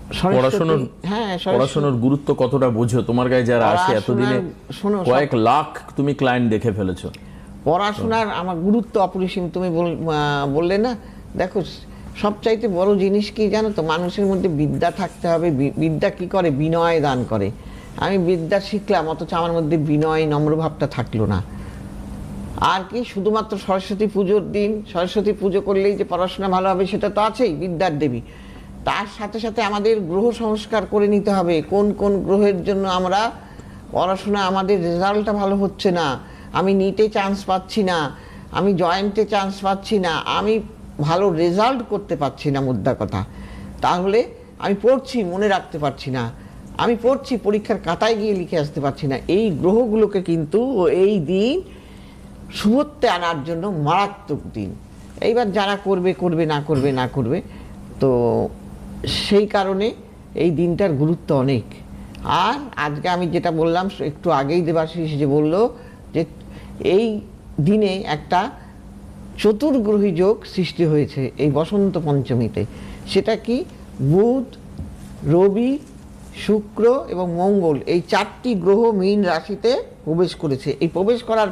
পড়াশোনার পড়াশোনার গুরুত্ব কতটা বোঝো? তোমার গায়ে যারা আসে এতদিনে কয়েক লাখ তুমি ক্লায়েন্ট দেখে ফেলেছো। পড়াশোনার আমার গুরুত্ব অপরিসীম। তুমি বললে না, দেখো সবচাইতে বড় জিনিস কি জানো তো, মানুষের মধ্যে বিদ্যা থাকতে হবে। বিদ্যা কি করে? বিনয় দান করে। আমি বিদ্যা শিখলাম, অথচ আমার মধ্যে বিনয় নম্রভাবটা থাকলো না। আর কি শুধুমাত্র সরস্বতী পুজোর দিন সরস্বতী পুজো করলেই যে পড়াশোনা ভালো হবে সেটা তো আছেই, বিদ্যার দেবী। তার সাথে সাথে আমাদের গ্রহ সংস্কার করে নিতে হবে। কোন কোন গ্রহের জন্য আমরা পড়াশোনা, আমাদের রেজাল্টটা ভালো হচ্ছে না, আমি নিটে চান্স পাচ্ছি না, আমি জয়েন্টে চান্স পাচ্ছি না, আমি ভালো রেজাল্ট করতে পারছি না, মুদ্রা কথা। তাহলে আমি পড়ছি, মনে রাখতে পারছি না, আমি পড়ছি, পরীক্ষার খাতায় গিয়ে লিখে আসতে পারছি না। এই গ্রহগুলোকে কিন্তু এই দিন শুভত্বে আনার জন্য মারাত্মক দিন। এইবার যারা করবে করবে, না করবে না করবে। তো সেই কারণে এই দিনটার গুরুত্ব অনেক। আর আজকে আমি যেটা বললাম একটু আগেই, দেবাশিস যে বলল যে এই দিনে একটা চতুর্গ্রহী যোগ সৃষ্টি হয়েছে এই বসন্ত পঞ্চমীতে। সেটা কি? বুধ, রবি, শুক্র এবং মঙ্গল, এই 4টি গ্রহ মীন রাশিতে প্রবেশ করেছে। এই প্রবেশ করবে